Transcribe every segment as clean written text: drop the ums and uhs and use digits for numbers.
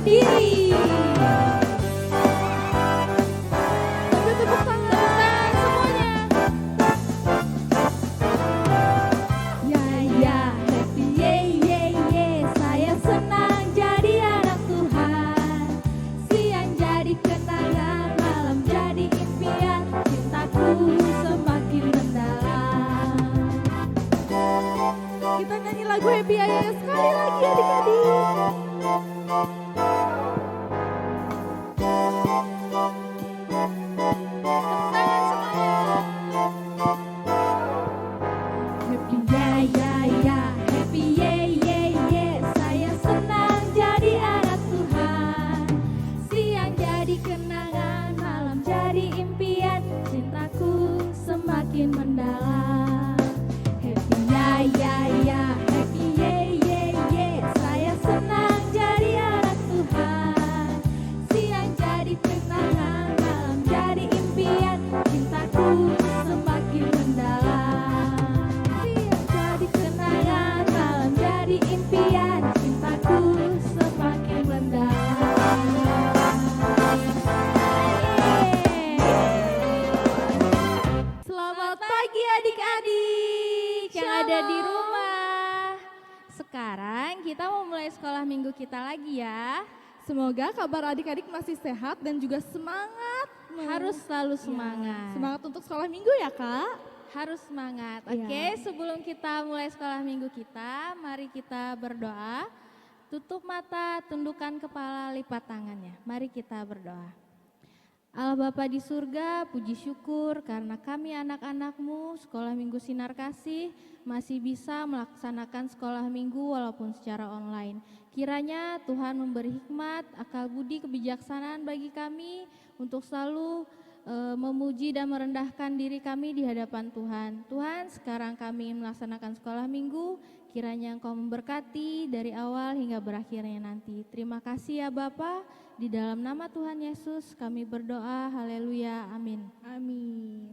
berdiri. Tepuk tangan semuanya. Ya ya happy ye ye ye, saya senang jadi anak Tuhan. Siang jadi kenangan, malam jadi impian, cintaku semakin mendalam. Kita nyanyi lagu Happy Ya Ya sekali lagi adik-adik. Happy ya ya ya, happy ye ye ye, saya senang jadi anak Tuhan. Siang jadi kenangan, malam jadi impian, cintaku semakin mendalam. Happy ya ya ya, happy ye ye ye, saya senang jadi anak Tuhan. Siang jadi kenangan, malam jadi impian, cintaku semakin mendalam. Siang jadi kenangan, malam jadi impian, cintaku semakin mendalam. Selamat pagi adik-adik yang ada di rumah. Sekarang kita mau mulai sekolah minggu kita lagi ya. Semoga kabar adik-adik masih sehat dan juga semangat. Harus selalu semangat. Semangat untuk sekolah minggu ya Kak. Harus semangat. Iya. Oke, sebelum kita mulai sekolah minggu kita, mari kita berdoa. Tutup mata, tundukkan kepala, lipat tangannya. Mari kita berdoa. Allah Bapa di surga, puji syukur karena kami anak-anak-Mu Sekolah Minggu Sinar Kasih masih bisa melaksanakan sekolah minggu walaupun secara online. Kiranya Tuhan memberi hikmat, akal budi, kebijaksanaan bagi kami untuk selalu memuji dan merendahkan diri kami di hadapan Tuhan. Tuhan, sekarang kami melaksanakan sekolah minggu, kiranya Engkau memberkati dari awal hingga berakhirnya nanti. Terima kasih ya Bapa. Di dalam nama Tuhan Yesus kami berdoa, haleluya, amin. Amin.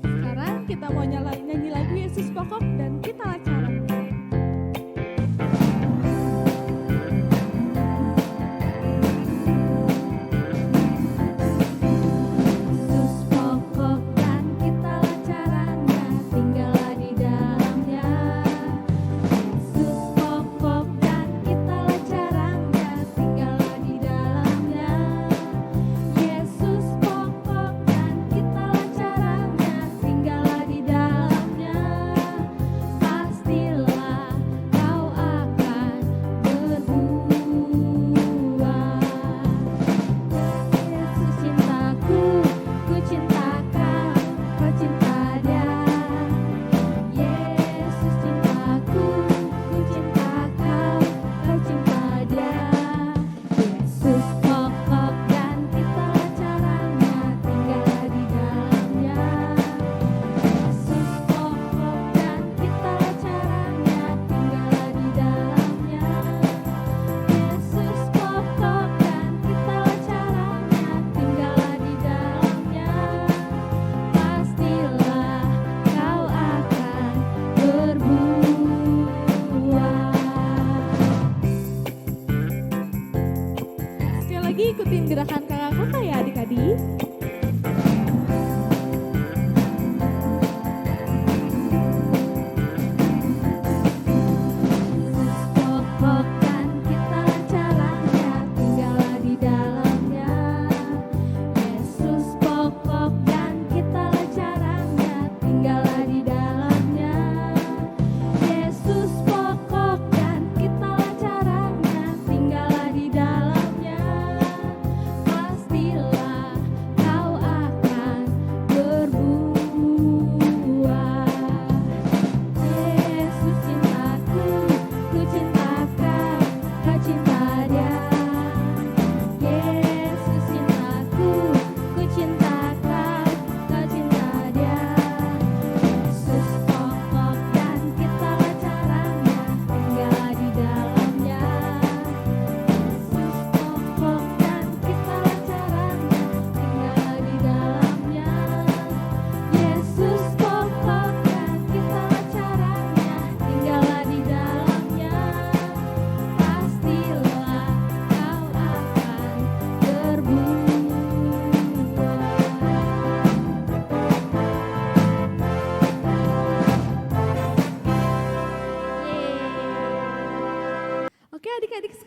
Sekarang kita mau nyanyi lagu Yesus Pokok dan kita acara. Yesus pokok dan kitalah caranya, tinggallah di dalamnya. Yesus pokok dan kitalah caranya, tinggallah di dalamnya. Yesus pokok dan kitalah caranya, tinggallah di dalamnya. Pasti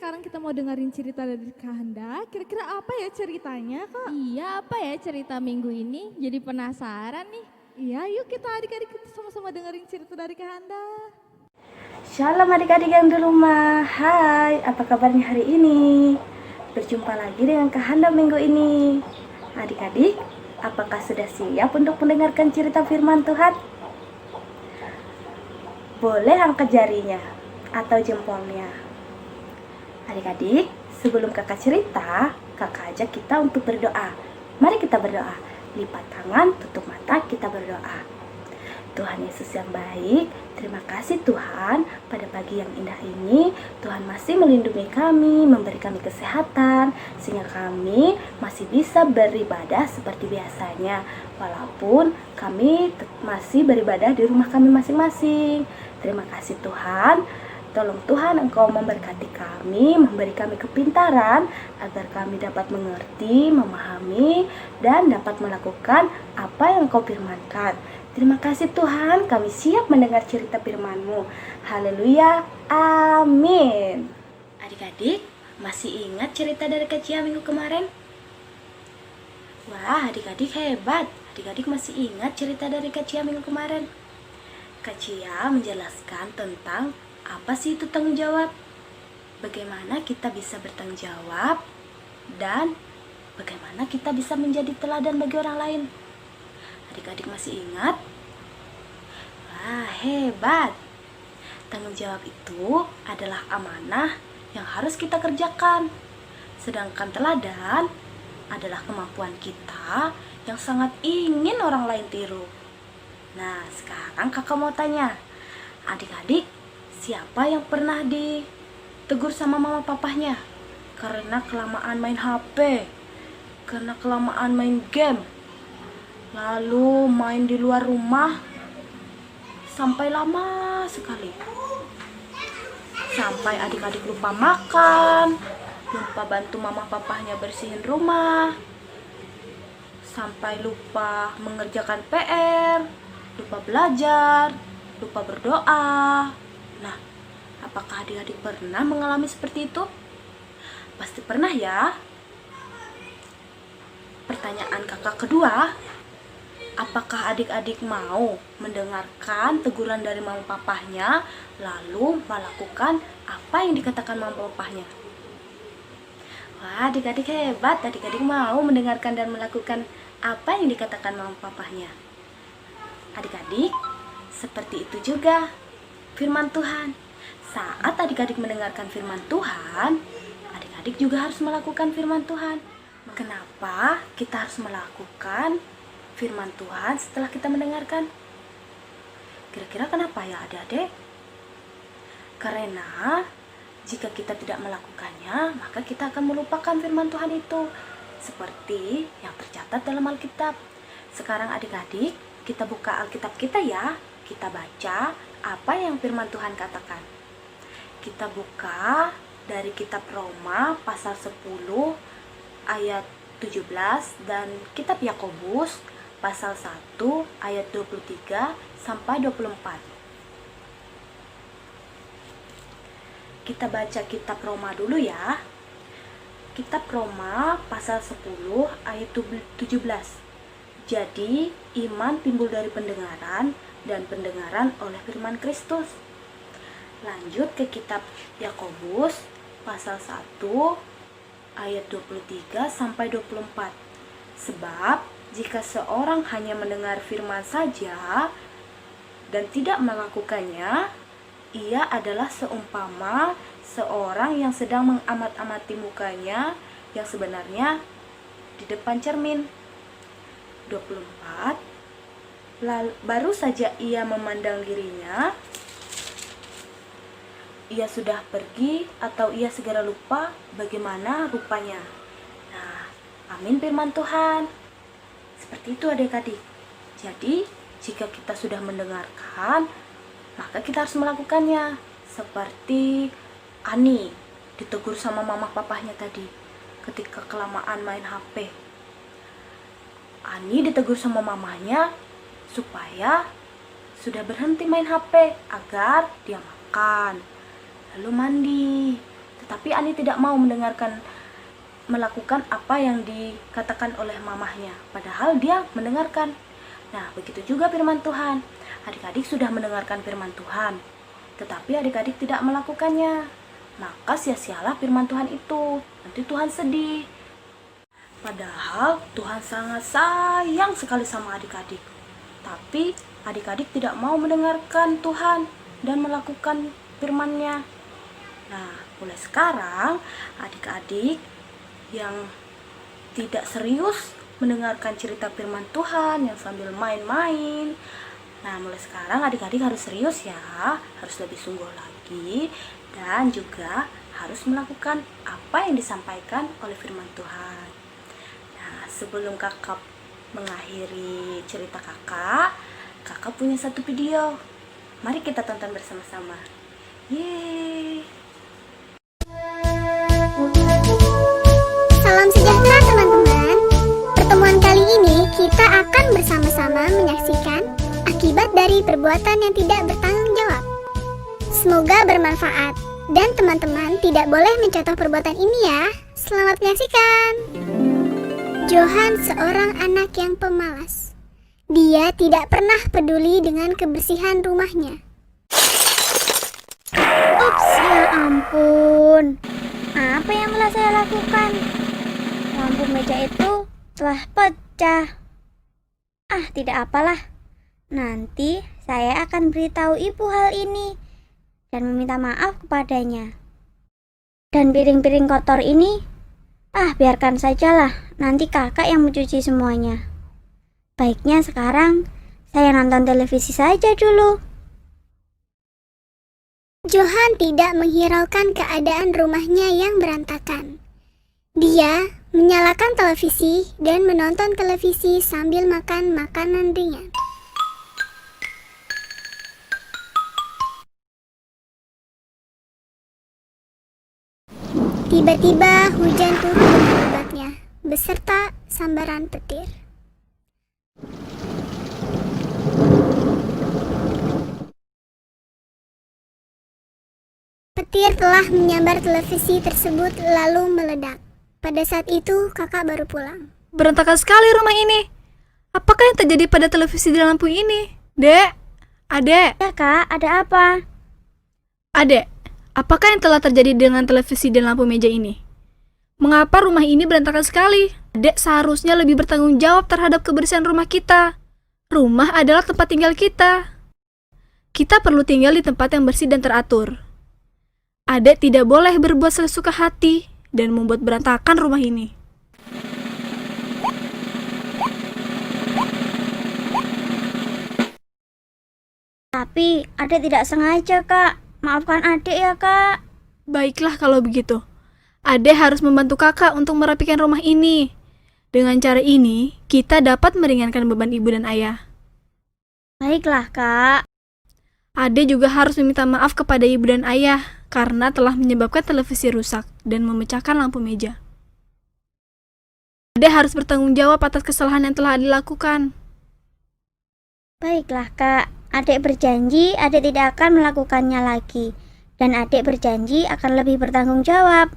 sekarang kita mau dengerin cerita dari Kak Handa. Kira-kira apa ya ceritanya, Kak? Iya, apa ya cerita minggu ini? Jadi penasaran nih. Iya, yuk kita adik-adik kita sama-sama dengerin cerita dari Kak Handa. Shalom adik-adik yang di rumah. Hai, apa kabarnya hari ini? Berjumpa lagi dengan Kak Handa minggu ini. Adik-adik, apakah sudah siap untuk mendengarkan cerita firman Tuhan? Boleh angkat jarinya atau jempolnya. Adik-adik, sebelum kakak cerita, kakak ajak kita untuk berdoa. Mari kita berdoa. Lipat tangan, tutup mata, kita berdoa. Tuhan Yesus yang baik, terima kasih Tuhan, pada pagi yang indah ini Tuhan masih melindungi kami, memberi kami kesehatan, sehingga kami masih bisa beribadah seperti biasanya, walaupun kami masih beribadah di rumah kami masing-masing. Terima kasih Tuhan. Tolong Tuhan Engkau memberkati kami, memberi kami kepintaran agar kami dapat mengerti, memahami, dan dapat melakukan apa yang Engkau firmankan. Terima kasih Tuhan, kami siap mendengar cerita firman-Mu. Haleluya, amin. Adik-adik, masih ingat cerita dari Kak Cia minggu kemarin? Wah, adik-adik hebat. Adik-adik masih ingat cerita dari Kak Cia minggu kemarin? Kak Cia menjelaskan tentang apa sih itu tanggung jawab? Bagaimana kita bisa bertanggung jawab? Dan bagaimana kita bisa menjadi teladan bagi orang lain? Adik-adik masih ingat? Wah, hebat! Tanggung jawab itu adalah amanah yang harus kita kerjakan. Sedangkan teladan adalah kemampuan kita yang sangat ingin orang lain tiru. Nah, sekarang kakak mau tanya, adik-adik, siapa yang pernah ditegur sama mama papahnya karena kelamaan main HP, karena kelamaan main game, lalu main di luar rumah sampai lama sekali, sampai adik-adik lupa makan, lupa bantu mama papahnya bersihin rumah, sampai lupa mengerjakan PR, lupa belajar, lupa berdoa. Nah, apakah adik-adik pernah mengalami seperti itu? Pasti pernah ya. Pertanyaan kakak kedua, apakah adik-adik mau mendengarkan teguran dari mama papahnya lalu melakukan apa yang dikatakan mama papahnya? Wah, adik-adik hebat, adik-adik mau mendengarkan dan melakukan apa yang dikatakan mama papahnya. Adik-adik, seperti itu juga firman Tuhan. Saat adik-adik mendengarkan firman Tuhan, adik-adik juga harus melakukan firman Tuhan. Kenapa kita harus melakukan firman Tuhan setelah kita mendengarkan? Kira-kira kenapa ya adik-adik? Karena jika kita tidak melakukannya, maka kita akan melupakan firman Tuhan itu, seperti yang tercatat dalam Alkitab. Sekarang adik-adik, kita buka Alkitab kita ya. Kita baca apa yang firman Tuhan katakan. Kita buka dari kitab Roma pasal 10 ayat 17 dan kitab Yakobus pasal 1 ayat 23 sampai 24. Kita baca kitab Roma dulu ya. Kitab Roma pasal 10 ayat 17. Jadi, iman timbul dari pendengaran dan pendengaran oleh firman Kristus. Lanjut ke kitab Yakobus pasal 1 ayat 23 sampai 24. Sebab jika seorang hanya mendengar firman saja dan tidak melakukannya, ia adalah seumpama seorang yang sedang mengamat-amati mukanya yang sebenarnya di depan cermin. 24. Baru saja ia memandang dirinya, ia sudah pergi atau ia segera lupa bagaimana rupanya. Nah, amin firman Tuhan. Seperti itu adik-adik. Jadi, jika kita sudah mendengarkan, maka kita harus melakukannya. Seperti Ani ditegur sama mama papahnya tadi ketika kelamaan main HP. Ani ditegur sama mamanya supaya sudah berhenti main HP agar dia makan, lalu mandi, Tetapi Ani tidak mau melakukan apa yang dikatakan oleh mamahnya, padahal dia mendengarkan. Nah, begitu juga firman Tuhan. Adik-adik sudah mendengarkan firman Tuhan, tetapi adik-adik tidak melakukannya. Maka sia-sialah firman Tuhan itu. Nanti Tuhan sedih. Padahal Tuhan sangat sayang sekali sama adik-adik. Tapi adik-adik tidak mau mendengarkan Tuhan dan melakukan firman-Nya. Nah, mulai sekarang adik-adik yang tidak serius mendengarkan cerita firman Tuhan, yang sambil main-main. Nah, mulai sekarang adik-adik harus serius ya, harus lebih sungguh lagi, dan juga harus melakukan apa yang disampaikan oleh firman Tuhan. Nah, sebelum kakak mengakhiri cerita kakak punya satu video. Mari kita tonton bersama-sama. Yeay! Salam sejahtera teman-teman. Pertemuan kali ini kita akan bersama-sama menyaksikan akibat dari perbuatan yang tidak bertanggung jawab. Semoga bermanfaat dan teman-teman tidak boleh mencontoh perbuatan ini ya. Selamat menyaksikan. Johan seorang anak yang pemalas. Dia tidak pernah peduli dengan kebersihan rumahnya. Ups, ya ampun. Apa yang telah saya lakukan? Lampu meja itu telah pecah. Tidak apalah. Nanti saya akan beritahu ibu hal ini dan meminta maaf kepadanya. Dan piring-piring kotor ini, biarkan sajalah. Nanti kakak yang mencuci semuanya. Baiknya sekarang saya nonton televisi saja dulu. Johan tidak menghiraukan keadaan rumahnya yang berantakan. Dia menyalakan televisi dan menonton televisi sambil makan makanan ringan. Tiba-tiba hujan turun dengan lebatnya, beserta sambaran petir. Petir telah menyambar televisi tersebut lalu meledak. Pada saat itu kakak baru pulang. Berantakan sekali rumah ini. Apakah yang terjadi pada televisi dan lampu ini? Dek, adek. Ya kak, ada apa? Adek, apakah yang telah terjadi dengan televisi dan lampu meja ini? Mengapa rumah ini berantakan sekali? Adek seharusnya lebih bertanggung jawab terhadap kebersihan rumah kita. Rumah adalah tempat tinggal kita. Kita perlu tinggal di tempat yang bersih dan teratur. Adek tidak boleh berbuat sesuka hati dan membuat berantakan rumah ini. Tapi adek tidak sengaja kak. Maafkan adek ya kak. Baiklah kalau begitu. Adek harus membantu kakak untuk merapikan rumah ini. Dengan cara ini, kita dapat meringankan beban ibu dan ayah. Baiklah kak. Adek juga harus meminta maaf kepada ibu dan ayah karena telah menyebabkan televisi rusak dan memecahkan lampu meja. Adek harus bertanggung jawab atas kesalahan yang telah dilakukan. Baiklah kak. Adek berjanji adek tidak akan melakukannya lagi. Dan adek berjanji akan lebih bertanggung jawab.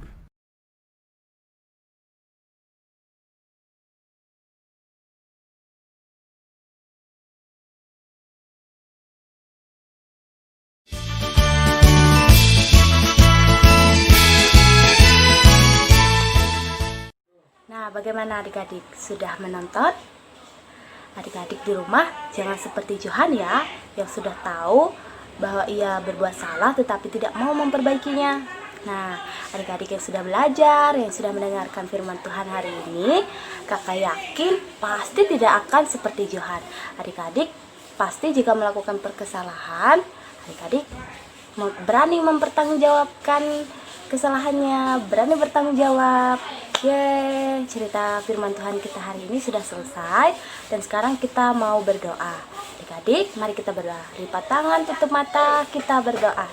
Nah, bagaimana adik-adik? Sudah menonton? Adik-adik di rumah jangan seperti Johan ya, yang sudah tahu bahwa ia berbuat salah tetapi tidak mau memperbaikinya. Nah, adik-adik yang sudah belajar, yang sudah mendengarkan firman Tuhan hari ini, kakak yakin pasti tidak akan seperti Johan. Adik-adik pasti jika melakukan kesalahan, adik-adik berani mempertanggungjawabkan kesalahannya, berani bertanggung jawab. Yeay, cerita firman Tuhan kita hari ini sudah selesai. Dan sekarang kita mau berdoa. Adik-adik, mari kita berdoa. Lipat tangan, tutup mata, kita berdoa.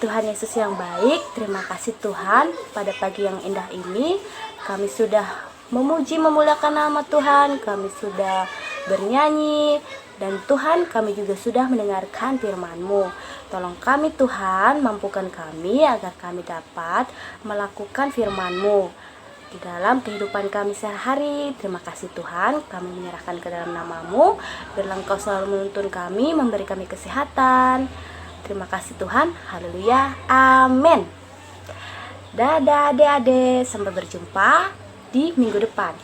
Tuhan Yesus yang baik, terima kasih Tuhan. Pada pagi yang indah ini, kami sudah memuji, memuliakan nama Tuhan. Kami sudah bernyanyi Dan Tuhan, kami juga sudah mendengarkan firman-Mu. Tolong kami Tuhan, mampukan kami agar kami dapat melakukan firman-Mu di dalam kehidupan kami sehari-hari. Terima kasih Tuhan, kami menyerahkan ke dalam nama-Mu. Biarlah Engkau selalu menuntun kami, memberi kami kesehatan. Terima kasih Tuhan, haleluya, amin. Dadah adik-adik, sampai berjumpa di minggu depan.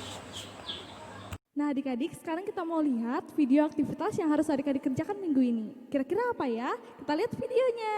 Nah adik-adik, sekarang kita mau lihat video aktivitas yang harus adik-adik kerjakan minggu ini. Kira-kira apa ya? Kita lihat videonya.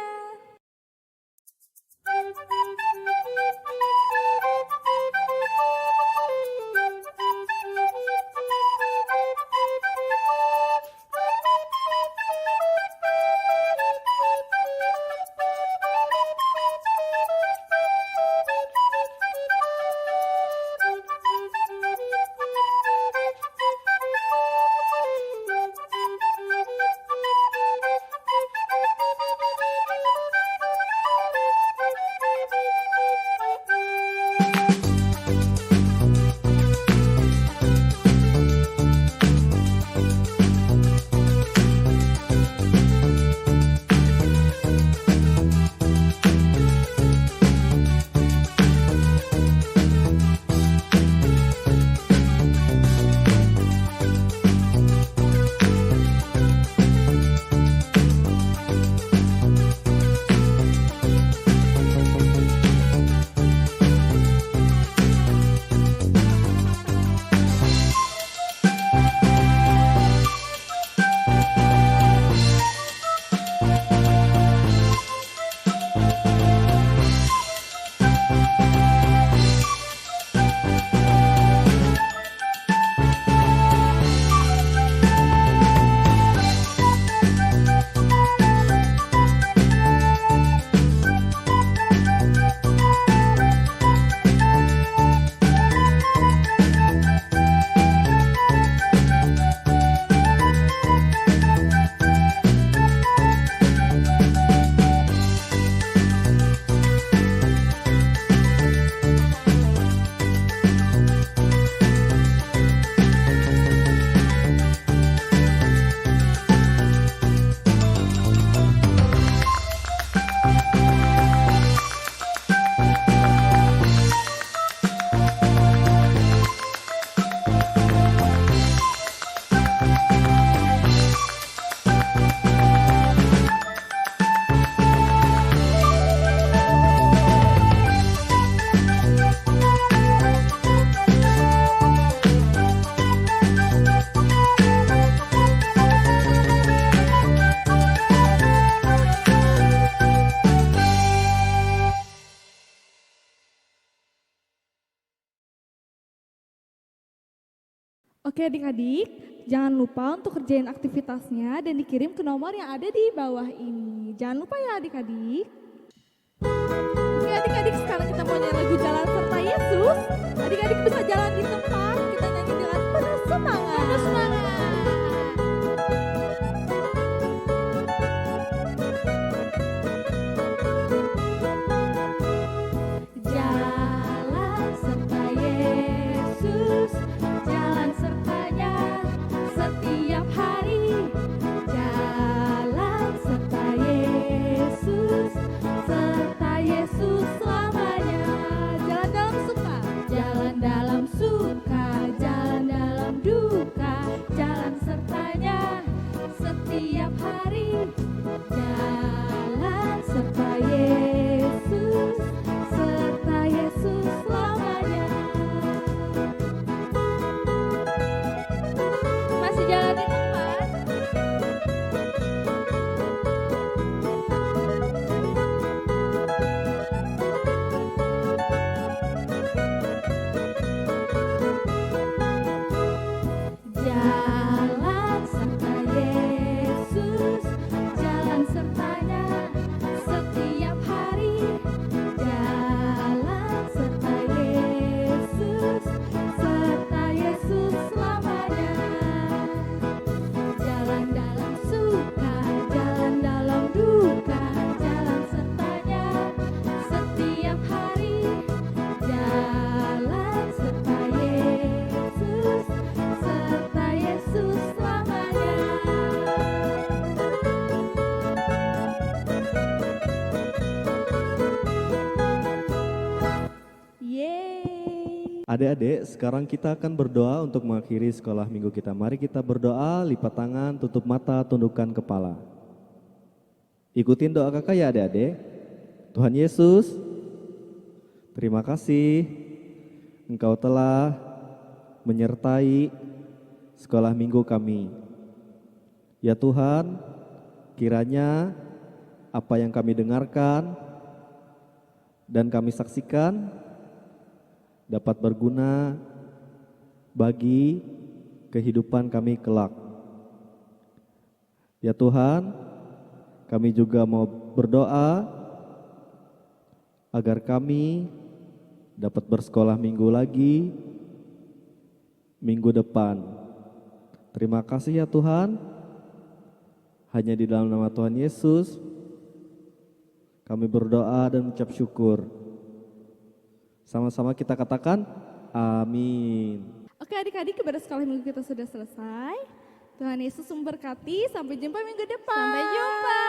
Oke adik-adik, jangan lupa untuk kerjain aktivitasnya dan dikirim ke nomor yang ada di bawah ini. Jangan lupa ya adik-adik. Oke adik-adik, sekarang kita mau nyanyi lagu Jalan Serta Yesus. Adik-adik bisa jalan di tempat, kita nyanyi dengan penuh semangat. Penuh semangat. Jalan serta Yesus, jalan sertanya setiap hari. Jalan serta Yesus, serta Yesus selamanya. Jalan dalam suka, Jalan dalam suka, jalan dalam duka, jalan sertanya setiap hari. Jalan serta Yesus, serta Yesus selamanya. Masih jalan di tempat? Jalan serta Yesus, jalan sertanya setiap hari. Jalan serta Yesus, serta Yesus selamanya. Jalan dalam suka, jalan dalam duka, jalan sertanya setiap hari. Jalan serta Yesus, serta Yesus Adik-adik, sekarang kita akan berdoa untuk mengakhiri sekolah minggu kita. Mari kita berdoa, lipat tangan, tutup mata, tundukkan kepala. Ikutin doa kakak ya adik-adik. Tuhan Yesus, terima kasih Engkau telah menyertai sekolah minggu kami. Ya Tuhan, kiranya apa yang kami dengarkan dan kami saksikan dapat berguna bagi kehidupan kami kelak. Ya Tuhan, kami juga mau berdoa agar kami dapat bersekolah minggu lagi minggu depan. Terima kasih ya Tuhan, hanya di dalam nama Tuhan Yesus kami berdoa dan mengucap syukur. Sama-sama kita katakan amin. Oke adik-adik, ibadah sekolah minggu kita sudah selesai. Tuhan Yesus memberkati, sampai jumpa minggu depan. Sampai jumpa.